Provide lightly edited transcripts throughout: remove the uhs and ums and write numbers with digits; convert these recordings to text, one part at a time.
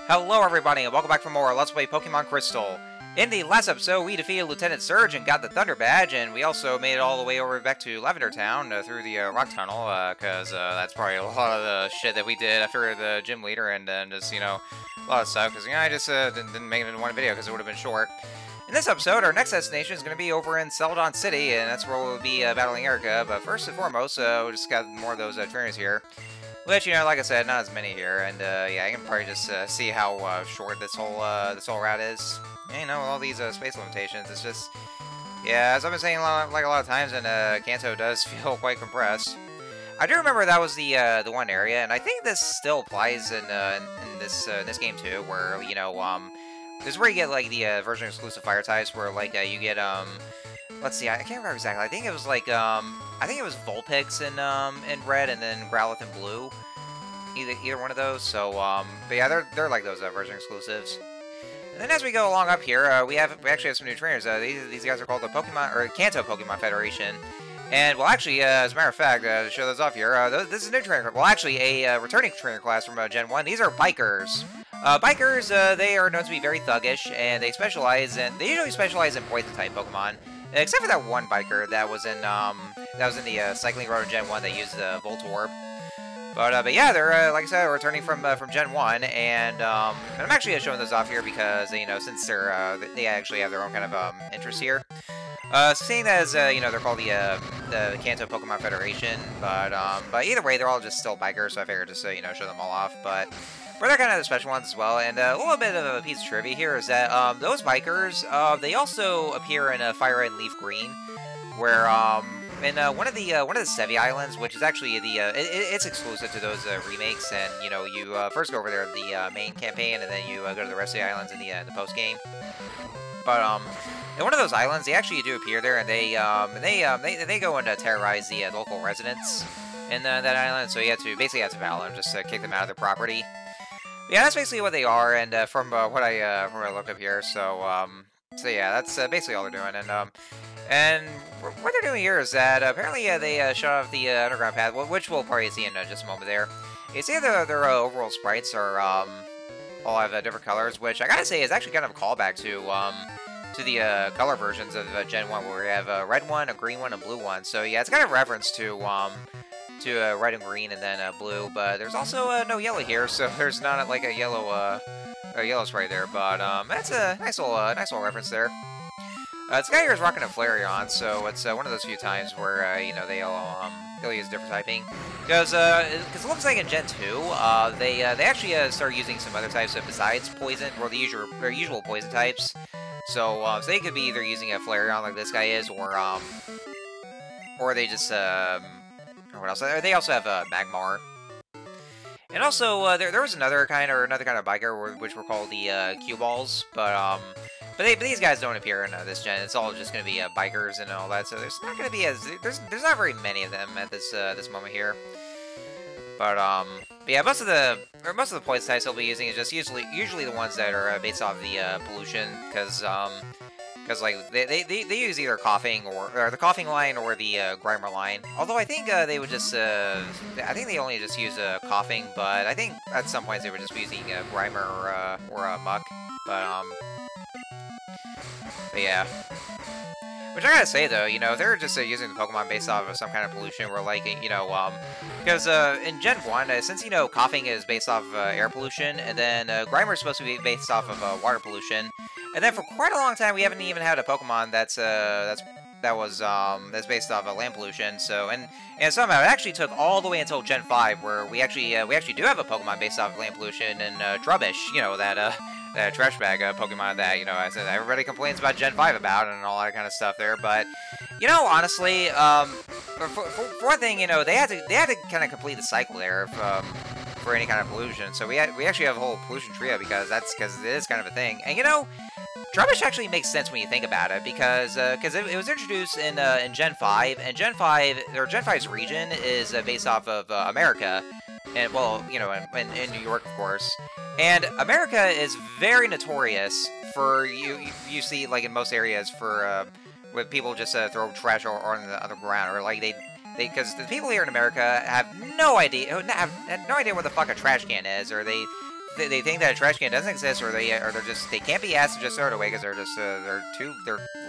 Hello everybody and welcome back for more Let's Play Pokemon Crystal. In the last episode, we defeated Lieutenant Surge and got the Thunder Badge, and we also made it all the way over back to Lavender Town through the Rock Tunnel, because that's probably a lot of the shit that we did after the gym leader, and then just, a lot of stuff, because, I just didn't make it in one video because it would have been short. In this episode, our next destination is going to be over in Celadon City, and that's where we'll be battling Erika, but first and foremost, we just got more of those trainers here. Which, like I said, not as many here, and yeah, I can probably just see how short this whole route is. And, with all these space limitations, it's just, yeah, as I've been saying a lot of times, and Kanto does feel quite compressed. I do remember that was the one area, and I think this still applies in this game too, where this is where you get like the version exclusive fire types, where like you get let's see, I can't remember exactly. I think it was like I think it was Vulpix in red, and then Growlithe in blue. Either one of those. So but yeah, they're like those version exclusives. And then as we go along up here, we actually have some new trainers. These guys are called the Kanto Pokemon Federation. And well, actually, as a matter of fact, to show those off here, this is a new trainer. Well, actually, a returning trainer class from Gen 1. These are bikers. Bikers, they are known to be very thuggish, and they usually specialize in poison type Pokemon. Except for that one biker that was in the Cycling Road in Gen 1 that used the Voltorb. But yeah, they're like I said, returning from Gen 1, and I'm actually showing those off here because since they actually have their own kind of interest here. Seeing as they're called the Kanto Pokemon Federation, but either way, they're all just still bikers, so I figured just show them all off. But they're kind of the special ones as well. And a little bit of a piece of trivia here is that those bikers they also appear in Fire Red and Leaf Green, where in one of the Sevi Islands, which is actually it's exclusive to those remakes, and you first go over there in the main campaign, and then you go to the rest of the islands in the post game. But in one of those islands, they actually do appear there, and they go and terrorize the local residents in that island. So you have to battle them, just kick them out of their property. But yeah, that's basically what they are, and from what I looked up here. So yeah, that's basically all they're doing, and what they're doing here is that apparently they shut off the underground path, which we'll probably see in just a moment there. You see their overall sprites are all have different colors, which I gotta say is actually kind of a callback to the color versions of Gen 1, where we have a red one, a green one, and a blue one. So yeah, it's kind of a reference to red and green, and then blue. But there's also no yellow here, so there's not like a yellow sprite there. But that's a nice little reference there. This guy here is rocking a Flareon, so it's one of those few times where they'll use different typing. Because it looks like in Gen 2, they actually started using some other types besides poison, or the usual poison types. So they could be either using a Flareon like this guy is, or they just what else? They also have Magmar. And also there was another kind of biker which were called the Cue Balls, but these guys don't appear in this gen. It's all just going to be bikers and all that. So there's not going to be there's not very many of them at this moment here. But yeah, most of the poison types they'll be using is just usually the ones that are based off the pollution, because like they use either coughing or the coughing line or the Grimer line. Although I think they would just I think they only just use coughing, but I think at some points they were just using Grimer or Muck. But yeah. Which I gotta say though, they're just using the Pokemon based off of some kind of pollution, where like, because in Gen 1, since, coughing is based off of air pollution, and then Grimer is supposed to be based off of water pollution, and then for quite a long time we haven't even had a Pokemon that's based off of land pollution. So and somehow it actually took all the way until Gen 5, where we actually do have a Pokemon based off of land pollution, and Trubbish, that trash bag Pokemon that, I said everybody complains about Gen 5 about, and all that kind of stuff there. But, honestly, for one thing, they had to kind of complete the cycle there for any kind of pollution. So we actually have a whole pollution trio because it is kind of a thing. And, Trubbish actually makes sense when you think about it, because it was introduced in Gen 5, and Gen 5's region is based off of America. And, well, in New York, of course. And America is very notorious for, you see, like, in most areas, for, when people just throw trash on the ground, or, like, because the people here in America have no idea, have no idea what the fuck a trash can is, or they they think that a trash can doesn't exist, or they can't be asked to just throw it away because they're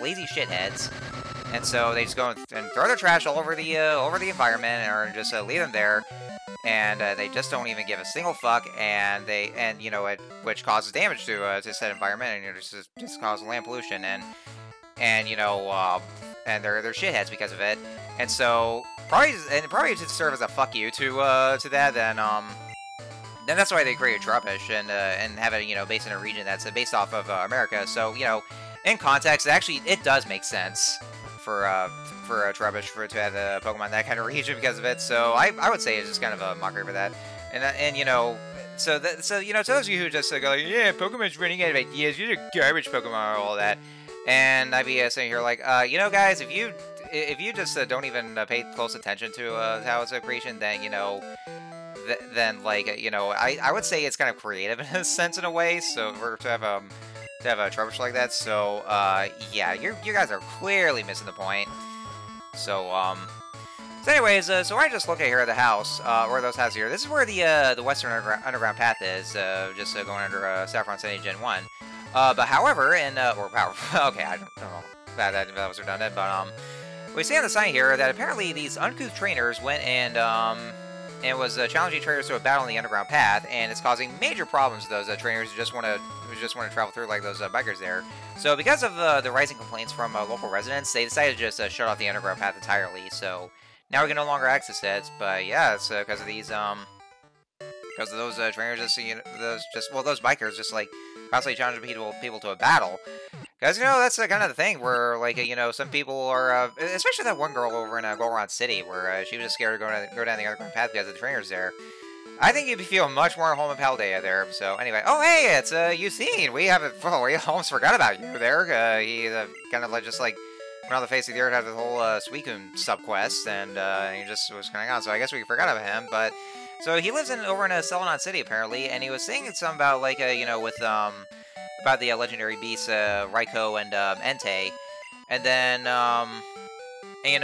lazy shitheads, and so they just go and throw their trash all over the environment, or just leave them there, and they just don't even give a single fuck, and which causes damage to said environment, and just causes land pollution, and they're shitheads because of it, and so probably to serve as a fuck you to that, then that's why they created Trubbish and have it, based in a region that's based off of America. So, in context, it does make sense for Trubbish to have a Pokemon in that kind of region because of it. So I would say it's just kind of a mockery for that. So to those of you who just go like, yeah, Pokemon's running out of ideas, you're a garbage Pokemon or all that, and I'd be sitting here like, guys, if you just don't even pay close attention to how it's a creation, then then I would say it's kind of creative in a sense, in a way. So to have a Trubbish like that. So yeah, you guys are clearly missing the point. So anyways, so I just look at here at the house, or those houses here. This is where the Western Underground Path is, just going under Saffron City Gen 1. But however, or power, okay, I don't know that was redundant, but we see on the sign here that apparently these uncouth trainers went and was challenging trainers to a battle on the underground path, and it's causing major problems to those trainers who just want to travel through, like those bikers there. So because of the rising complaints from local residents, they decided to just shut off the underground path entirely. So now we can no longer access it. But yeah, it's because of these because of those trainers, those bikers just like constantly challenging people to a battle. Because, that's kind of the thing where, like, some people are, especially that one girl over in Goron City, where she was just scared to go down the underground path because of the trainers there. I think you'd feel much more at home in Paldea there. So, anyway. Oh, hey, it's Eugene. We almost forgot about you there. He kind of, just, went on the face of the earth, had the whole Suicune subquest, and he just was kind of gone. So, I guess we forgot about him, but... So, he lives over in Celadon City, apparently, and he was saying something about, with, about the legendary beasts, Raikou and Entei, and then he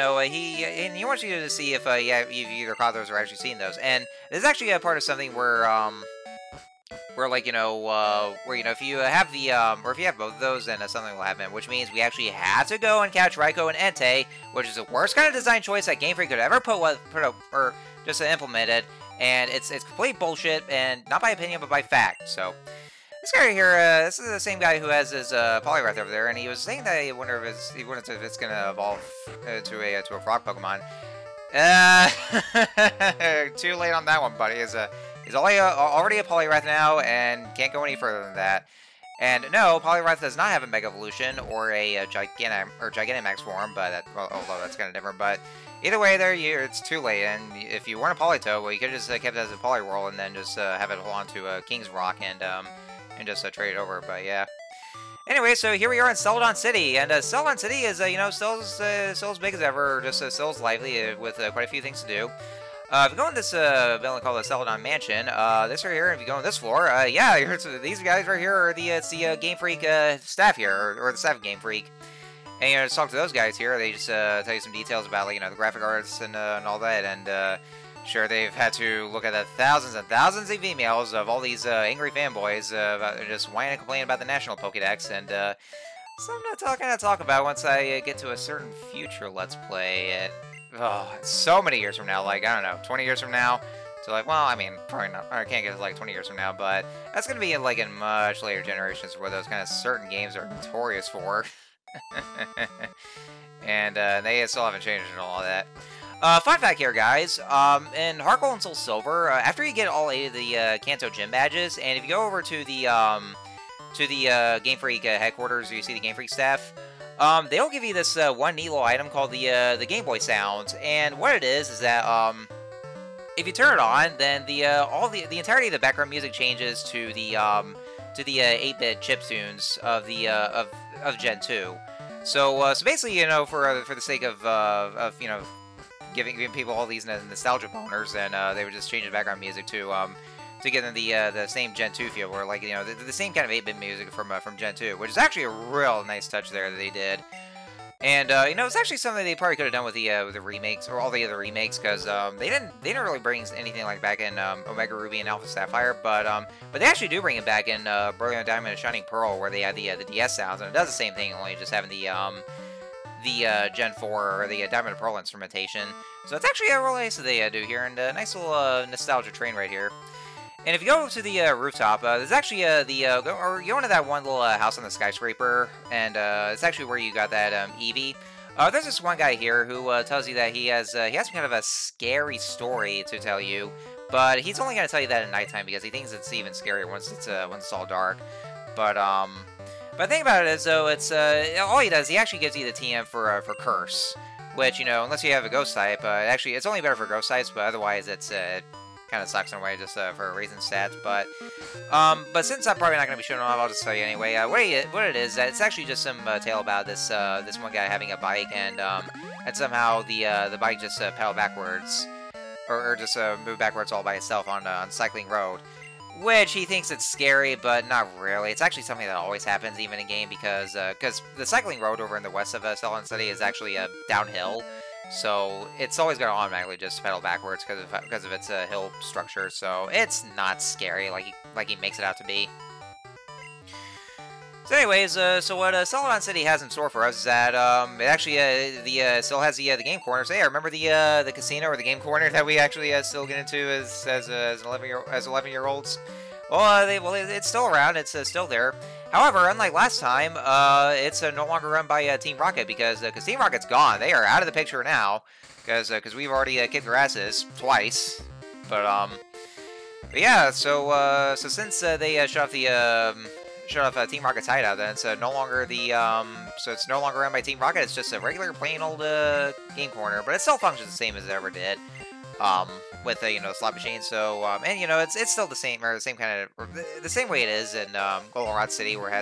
wants you to see if you've either caught those or actually seen those. And this is actually a part of something where if you have or if you have both of those, then something will happen, which means we actually have to go and catch Raikou and Entei, which is the worst kind of design choice that Game Freak could ever put up or just implemented, and it's complete bullshit, and not by opinion but by fact. So. This guy right here, this is the same guy who has his Poliwrath over there, and he was saying that he wonders if it's gonna evolve to a frog Pokemon. Too late on that one, buddy. He's already a Poliwrath now, and can't go any further than that. And no, Poliwrath does not have a Mega Evolution or a Gigantamax form, but although that's kind of different. But either way, it's too late. And if you want a Politoed, well, you could just kept it as a Poliwhirl and then just have it hold on to King's Rock and just trade it over, but yeah. Anyway, so here we are in Celadon City, and Celadon City is, still as big as ever, just still as lively, with quite a few things to do. If you go in this building called the Celadon Mansion, this right here, if you go on this floor, yeah, these guys right here are the Game Freak staff here, or the staff of Game Freak. And, just talk to those guys here, they just tell you some details about, the graphic arts and all that, and, sure, they've had to look at the thousands and thousands of emails of all these angry fanboys about just whining and complaining about the National Pokédex, and so I'm not going to talk about once I get to a certain future Let's Play, and so many years from now, I don't know, 20 years from now, so well, I mean, probably not, I can't get to 20 years from now, but that's going to be in much later generations where those kind of certain games are notorious for, and they still haven't changed and all that. Fun fact here, guys, in Heart Gold and Soul Silver, after you get all 8 of the Kanto Gym badges, and if you go over to the Game Freak headquarters, you see the Game Freak staff, they'll give you this one neat little item called the Game Boy Sound, and what it is that, if you turn it on, then the entirety of the background music changes to the 8-bit chiptunes of Gen 2. So basically, for the sake of giving people all these nostalgia boners, and they would just change the background music to give them the same Gen 2 feel, where the same kind of 8-bit music from Gen 2, which is actually a real nice touch there that they did. And you know, it's actually something they probably could have done with the remakes or all the other remakes, because they didn't really bring anything like back in Omega Ruby and Alpha Sapphire, but they actually do bring it back in Brilliant Diamond and Shining Pearl, where they had the DS sounds, and it does the same thing, only just having the Gen 4 or the Diamond and Pearl instrumentation. So it's actually really nice that they do here, and a nice little nostalgia train right here. And if you go to the rooftop, there's actually you go into that one little house on the skyscraper, and it's actually where you got that Eevee. There's this one guy here who tells you that he has kind of a scary story to tell you, but he's only going to tell you that at nighttime because he thinks it's even scarier once it's all dark. But the thing about it is, though, it's all he does, he actually gives you the TM for Curse, which, you know, unless you have a Ghost type, actually it's only better for Ghost types, but otherwise it's kind of sucks in a way, just for raising stats. But since I'm probably not going to be showing off, I'll just tell you anyway. What it is, it's actually just some tale about this one guy having a bike, and somehow the bike just pedaled backwards, or just moved backwards all by itself on cycling road, which he thinks it's scary, but not really. It's actually something that always happens even in game, because the cycling road over in the west of Celadon City is actually downhill. So it's always going to automatically just pedal backwards because of its hill structure. So it's not scary like he makes it out to be. So anyways, so what Celadon City has in store for us is that it actually still has the game corner. So yeah, remember the casino or the game corner that we actually still get into as 11-year-olds? Well, it's still around. It's still there. However, unlike last time, it's no longer run by Team Rocket, because Team Rocket's gone. They are out of the picture now, because we've already kicked their asses twice. But yeah, so since they shut off Team Rocket's hideout, then it's no longer it's no longer run by Team Rocket. It's just a regular plain old game corner, but it still functions the same as it ever did. With you know, slot machines. So and you know, it's still the same, or the same kind of the same way it is in Goldenrod City, where it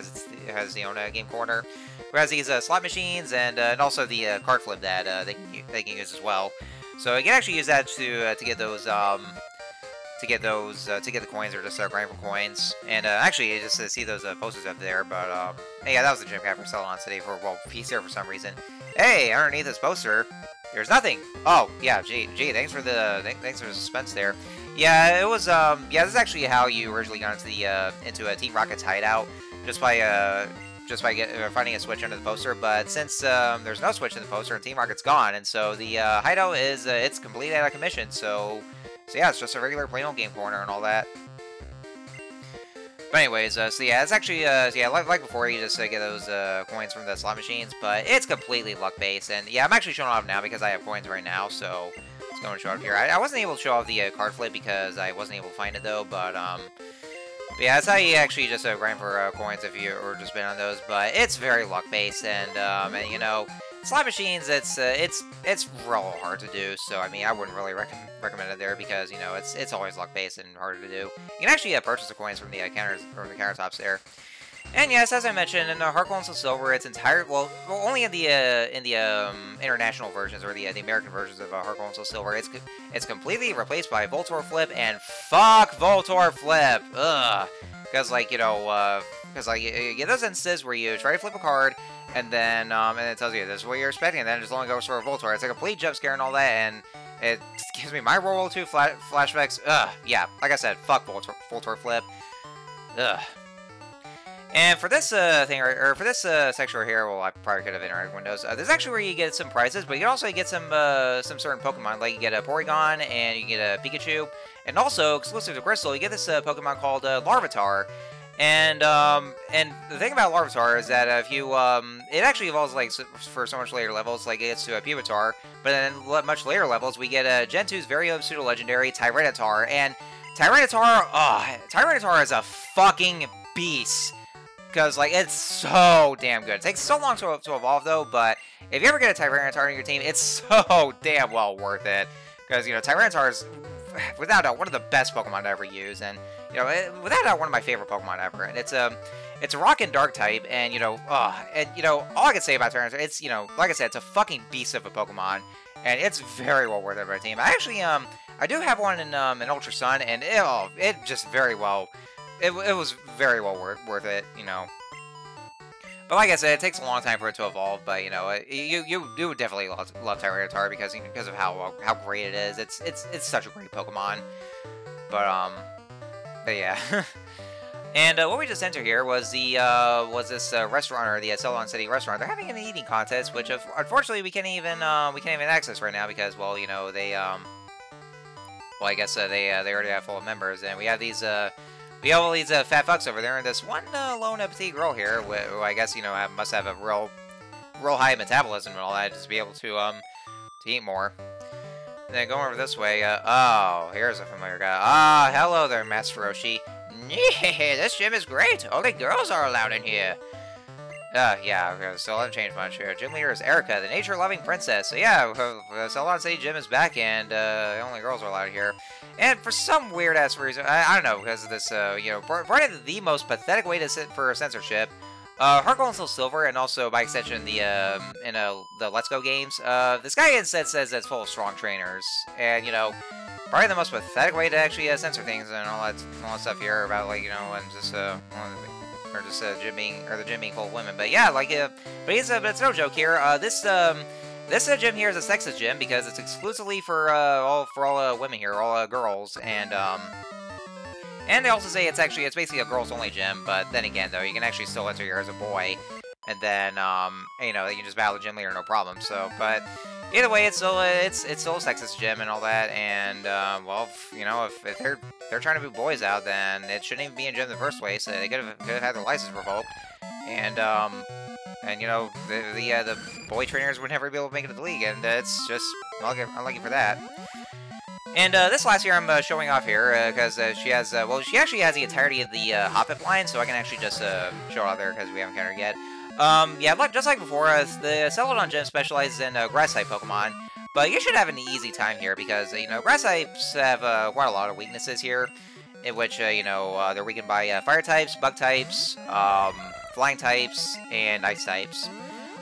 has the own game corner, where it has these slot machines and also the card flip that they can use as well. So you can actually use that to get those to get the coins, or just grind for coins. And actually, just to see those posters up there. But yeah, that was the gym cap for Celadon City for Peace here for some reason. Hey, underneath this poster, there's nothing. Oh, yeah, gee, thanks for the suspense there. Yeah, it was yeah, this is actually how you originally got into a Team Rocket's hideout, just by finding a switch under the poster. But since there's no switch in the poster and Team Rocket's gone, and so the hideout is it's completely out of commission. So yeah, it's just a regular plain old game corner and all that. But anyways, so yeah, it's actually, yeah, like before, you just get those coins from the slot machines, but it's completely luck-based. And yeah, I'm actually showing off now because I have coins right now, so it's going to show up here. I wasn't able to show off the card flip because I wasn't able to find it, though, but yeah, that's how you actually just grind for coins if you or just spin on those. But it's very luck-based, and you know, slot machines, it's real hard to do, so I mean, I wouldn't really recommend it there, because you know, it's always luck-based and harder to do. You can actually purchase the coins from the counters or the countertops there. And yes, as I mentioned, in the Heart Gold and Soul Silver, it's only in the international versions, or the American versions of Heart Gold and Soul Silver, it's completely replaced by Voltor Flip, and fuck Voltor Flip, ugh, because like, you know, because like you get those instances where you try to flip a card, and then it tells you this is what you're expecting, and then it just only goes for a Voltor. It's a complete jump scare and all that, and it gives me my World War II flashbacks. Ugh, yeah, like I said, fuck Voltor Flip. Ugh. And for this for this section right here, well, I probably could have interacted Windows. This is actually where you get some prizes, but you can also get some certain Pokemon, like you get a Porygon and you get a Pikachu, and also exclusive to Crystal, you get this Pokemon called Larvitar. And the thing about Larvitar is that if you it actually evolves like for so much later levels, like it gets to a Pupitar, but then much later levels we get Gen 2's very own pseudo legendary Tyranitar, and Tyranitar is a fucking beast. Because, like, it's so damn good. It takes so long to evolve, though, but if you ever get a Tyranitar on your team, it's so damn well worth it. Because, you know, Tyranitar is, without doubt, one of the best Pokemon to ever use, and, you know, without doubt, one of my favorite Pokemon ever. And it's a Rock and Dark type, and, you know, all I can say about Tyranitar, it's, you know, like I said, it's a fucking beast of a Pokemon, and it's very well worth it for my team. I actually, I do have one in Ultra Sun, and it just very well... It was very well worth it, you know. But like I said, it takes a long time for it to evolve. But you know, you do definitely love Tyranitar because of how great it is. It's such a great Pokemon. But yeah. And what we just entered here was this restaurant, or the Celadon City restaurant. They're having an eating contest, which unfortunately we can't even access right now because, well, you know, they well, I guess they already have full of members, and we have all these fat fucks over there, and this one lone petite girl here, who I guess, you know, must have a real high metabolism and all that, just to be able to eat more. And then going over this way, oh, here's a familiar guy. Ah, hello there, Master Roshi. Yeah, this gym is great. Only girls are allowed in here. Yeah, still haven't changed much here. Gym leader is Erika, the nature-loving princess. So yeah, Celadon City Gym is back, and only girls are allowed here. And for some weird-ass reason, I don't know, because of this, you know, probably the most pathetic way to sit for censorship. Heart Gold and Soul Silver, and also by extension the Let's Go games. This guy instead says it's full of strong trainers, and you know, probably the most pathetic way to actually censor things and all that stuff here about, like, you know, and just the gym being full of women. But yeah, like but it's no joke here. This gym here is a sexist gym because it's exclusively for all women here, all girls, and they also say it's basically a girls only gym. But then again, though, you can actually still enter here as a boy, and then you know, you can just battle the gym leader no problem. So, but either way, it's still a sexist gym and all that. And well, you know, if they're trying to boot boys out, then it shouldn't even be in gym in the first place. So they could have had their license revoked, and you know, the boy trainers would never be able to make it to the league, and it's just unlucky for that. And this last year I'm showing off here because she actually has the entirety of the Hop-Up line, so I can actually just show it out there because we haven't countered yet. Yeah, just like before, the Celadon Gym specializes in Grass-type Pokemon, but you should have an easy time here because, you know, Grass-types have quite a lot of weaknesses here, in which, you know, they're weakened by Fire types, Bug types, Flying types, and Ice types.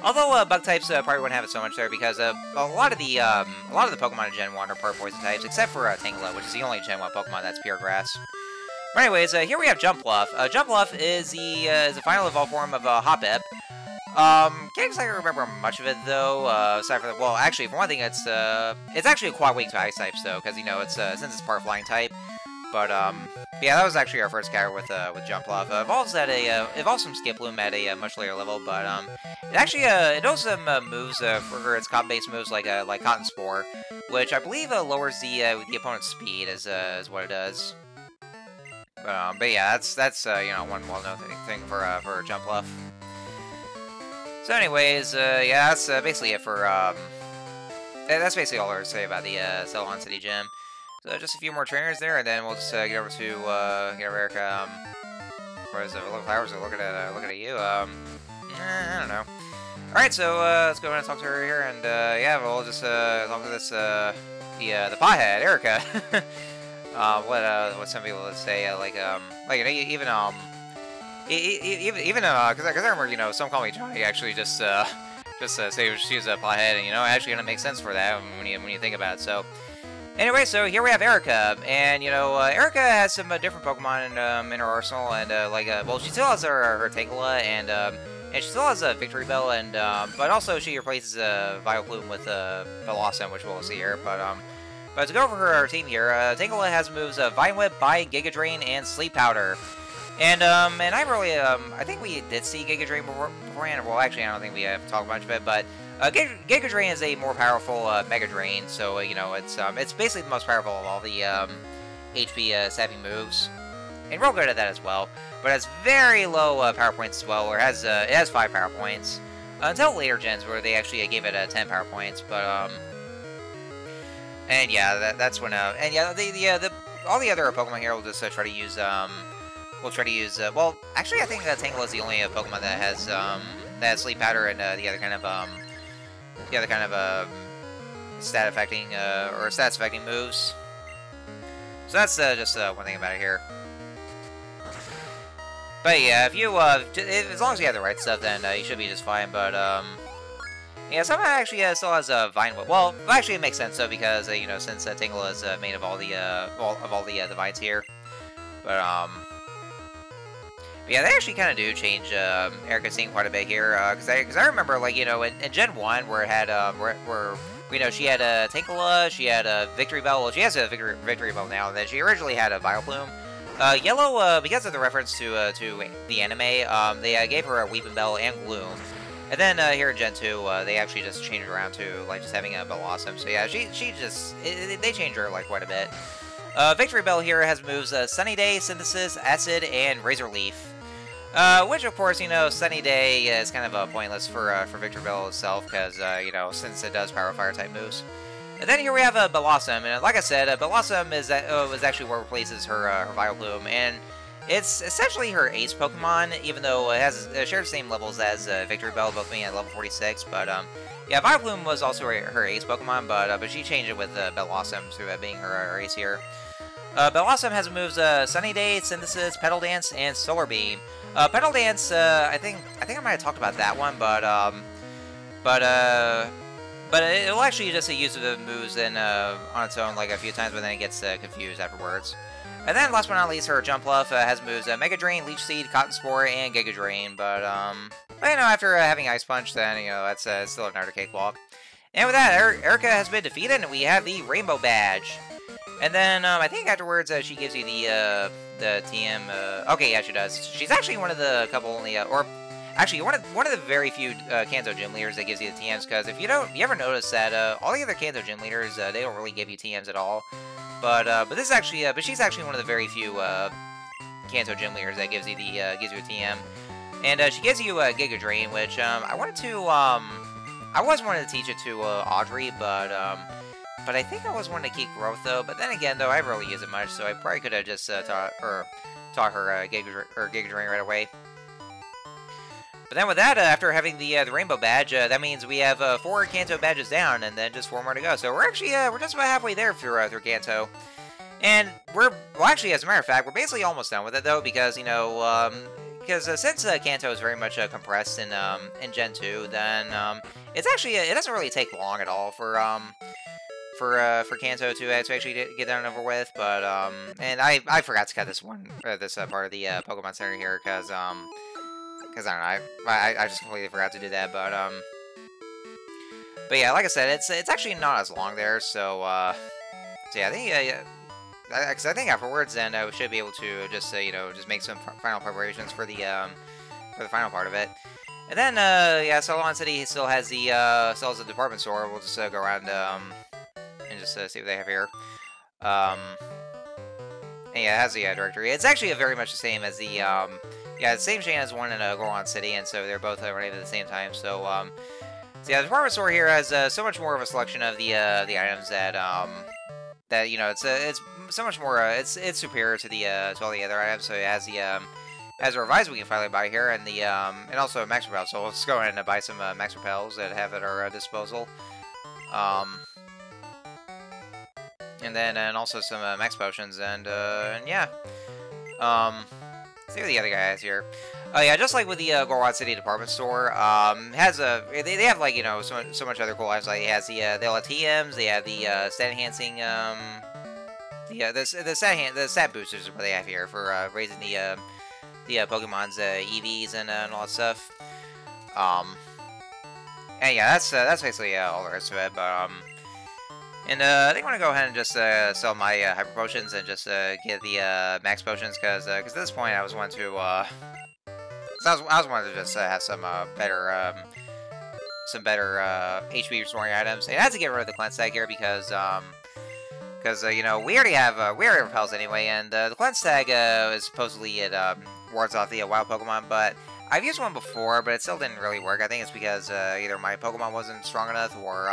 Although Bug types probably wouldn't have it so much there because a lot of the Pokemon in Gen 1 are part Poison types, except for Tangela, which is the only Gen 1 Pokemon that's pure Grass. But anyways, here we have Jumpluff. Jumpluff is the final evolved form of Hop-Up. Can't exactly remember much of it though. Aside from well, actually, for one thing, it's actually quite weak to Ice types though, because you know it's since it's part Flying type. But yeah, that was actually our first counter with Jumpluff. Evolves from Skiploom at a much later level, but it actually it knows some moves for its cotton-based moves like Cotton Spore, which I believe lowers the opponent's speed is what it does. But yeah, that's you know, one well-known thing for Jumpluff. So anyways, yeah, that's basically it for that's basically all there is to say about the Celadon City Gym. So just a few more trainers there, and then we'll just get over to Erika. Where is it? Little Flowers are looking at you. I don't know. All right, so let's go ahead and talk to her here, and yeah, we'll just talk to this the pothead Erika. What some people would say like you know, even because I remember, you know, some call me Johnny actually just say she's a pothead, and you know, actually gonna make sense for that when you think about it. So. Anyway, so here we have Erika, and you know, Erika has some different Pokemon in her arsenal, and well, she still has her Tangela, and she still has a Victory Bell, and but also she replaces Vileplume with Velocin, which we'll see here. But to go over her team here, Tangela has moves Vine Whip, Bite, Giga Drain, and Sleep Powder. And I really, I think we did see Giga Drain beforehand. Well, actually, I don't think we have talked much of it, but Giga Drain is a more powerful Mega Drain, so you know, it's basically the most powerful of all the HP sapping moves, and real good at that as well. But it has very low power points as well, where it has 5 power points until later gens where they actually gave it 10 power points. But and yeah, that's when and yeah, all the other Pokemon here will just try to use well, actually, I think Tangela is the only Pokemon that has Sleep Powder and the other kind of stat affecting or stats affecting moves. So that's just one thing about it here. But yeah, if you as long as you have the right stuff, then you should be just fine. But yeah, somehow actually still has a Vine Whip. Well, actually it makes sense though, because you know, since Tangela is made of all the vines here. But Yeah, they actually kind of do change Erika's scene quite a bit here, because I remember, like, you know, in Gen 1, where it had, where you know, she had a Tinkala, she had a Victory Bell, well, she has a Victory Bell now, and then she originally had a Vileplume. Yellow, because of the reference to the anime, they gave her a Weeping Bell and Gloom. And then here in Gen 2, they actually just changed her around to, like, just having a Blossom. So yeah, they changed her, like, quite a bit. Victory Bell here has moves Sunny Day, Synthesis, Acid, and Razor Leaf. Which, of course, you know, Sunny Day is kind of pointless for Victory Bell itself, because, you know, since it does Power Fire type moves. And then here we have Blossom, and like I said, Blossom is actually what replaces her Vileplume, and it's essentially her ace Pokemon, even though it has shared the same levels as Victory Bell, both being at level 46. But yeah, Vileplume was also her ace Pokemon, but she changed it with Blossom to being her ace here. Blossom has moves Sunny Day, Synthesis, Petal Dance, and Solar Beam. Petal Dance, I think I might have talked about that one, but it'll actually just use the moves on its own like a few times, but then it gets confused afterwards. And then, last but not least, her Jump Bluff has moves Mega Drain, Leech Seed, Cotton Spore, and Giga Drain. But you know, after having Ice Punch, then, you know, that's still another cakewalk. And with that, Erika has been defeated, and we have the Rainbow Badge. And then, I think afterwards, she gives you the TM, okay, yeah, she does. She's actually one of the couple only, or actually, one of the very few Kanto gym leaders that gives you the TMs, because if you ever notice that all the other Kanto gym leaders, they don't really give you TMs at all. But this is actually, but she's actually one of the very few Kanto gym leaders that gives you a TM, and she gives you a Giga Drain, which I was wanting to teach it to Audrey, but I think I was wanting to keep Growth though. But then again, though, I rarely use it much, so I probably could have just taught her Giga Drain right away. But then with that, after having the Rainbow Badge, that means we have 4 Kanto badges down, and then just 4 more to go. So we're actually we're just about halfway there through Kanto, and actually, as a matter of fact, we're basically almost done with it though, because, you know, since Kanto is very much compressed in Gen 2, then it's actually it doesn't really take long at all for Kanto to actually get done and over with. But and I forgot to cut this part of the Pokemon Center here, because I don't know, I just completely forgot to do that, but yeah, like I said, it's actually not as long there, so yeah, I think because I think afterwards, then we should be able to just you know, just make some final preparations for the final part of it. And then yeah, Celadon City still has the department store. We'll just go around and just see what they have here. And yeah, it has the directory. It's actually very much the same as the yeah, the same chain as one in Celadon City, and so they're both running at the same time. So, so yeah, the department store here has so much more of a selection of the items that you know, it's so much more it's superior to to all the other items. So it has has a revise we can finally buy here, and and also Max Repel. So let's go ahead and buy some Max Repels that have at our disposal. And then also some Max Potions, and yeah. See what the other guy has here. Oh yeah, just like with the Celadon City department store, they have, like, you know, so much other cool items. Like, it has the TMs, they have the stat enhancing, the stat boosters is what they have here for raising the Pokemon's EVs and all that stuff. And yeah, that's basically all there is to it. But and I think I'm gonna go ahead and just sell my Hyper Potions and just get the Max Potions, because at this point I was wanting to I was wanting to just have some better HP restoring items. And I had to get rid of the Cleanse Tag here because you know, we already have repels anyway, and the Cleanse Tag is supposedly it wards off the wild Pokemon, but I've used one before, but it still didn't really work. I think it's because either my Pokemon wasn't strong enough, or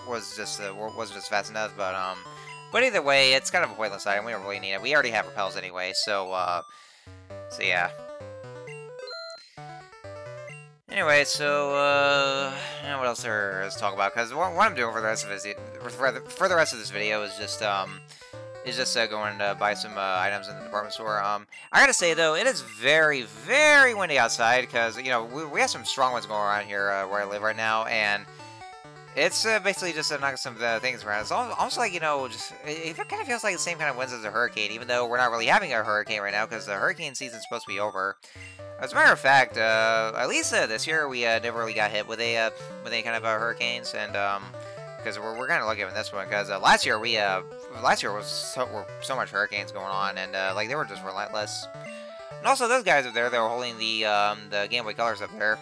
wasn't just fast enough. But either way, it's kind of a pointless item. We don't really need it. We already have repels anyway, so yeah. Anyway, so you know, what else there is to talk about? Because what I'm doing for the rest of this video is just going to buy some items in the department store. I gotta say though, it is very, very windy outside, because, you know, we have some strong winds going around here where I live right now, and It's basically just knocking some things around. It's almost like, you know, it kind of feels like the same kind of winds as a hurricane, even though we're not really having a hurricane right now because the hurricane season's supposed to be over. As a matter of fact, at least this year we never really got hit with any kind of hurricanes, and because we're kind of lucky with this one because last year was so much hurricanes going on, and like they were just relentless. And also those guys up there, they were holding the Game Boy Colors up there.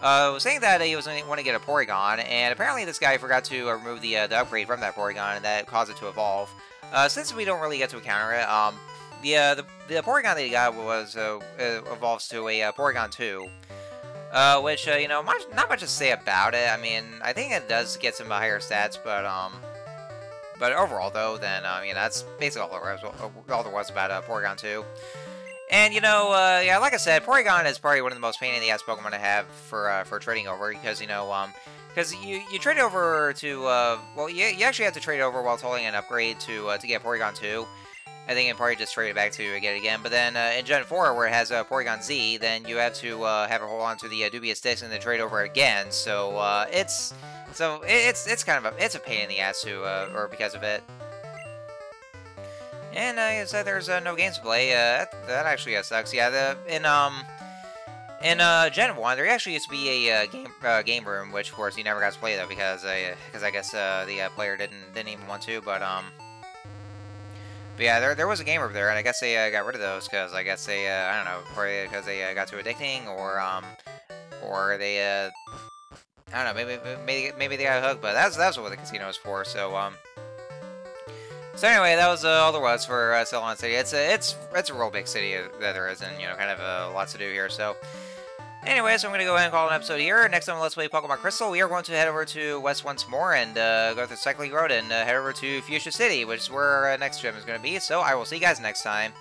Was saying that he was going to want to get a Porygon, and apparently this guy forgot to remove the upgrade from that Porygon, and that caused it to evolve. Since we don't really get to encounter it, the Porygon that he got was evolves to a Porygon 2, which you know, not much to say about it. I mean, I think it does get some higher stats, but overall though, then I mean that's basically all there was about Porygon 2. And, you know, yeah, like I said, Porygon is probably one of the most pain-in-the-ass Pokemon to have for trading over, because, you know, because you trade over to, well, you actually have to trade over while holding an upgrade to get Porygon 2. I think you can probably just trade it back to get it again. But then in Gen 4, where it has Porygon Z, then you have to have it hold on to the dubious sticks and then trade over again. So, it's kind of it's a pain in the ass or because of it. And like I said, there's no games to play. That actually sucks. Yeah, in Gen 1, there actually used to be a game room, which of course you never got to play though because I guess the player didn't even want to. But yeah, there was a game room there, and I guess they got rid of those because I guess they I don't know, probably because they got too addicting, or they I don't know, maybe they got hooked. But that's what the casino is for. So anyway, that was all there was for Celadon City. It's a real big city that there is, and you know, kind of lots to do here. So anyway, so I'm gonna go ahead and call it an episode here. Next time on Let's Play Pokemon Crystal, we are going to head over to West once more and go through Cycling Road and head over to Fuchsia City, which is where our next gym is going to be. So I will see you guys next time.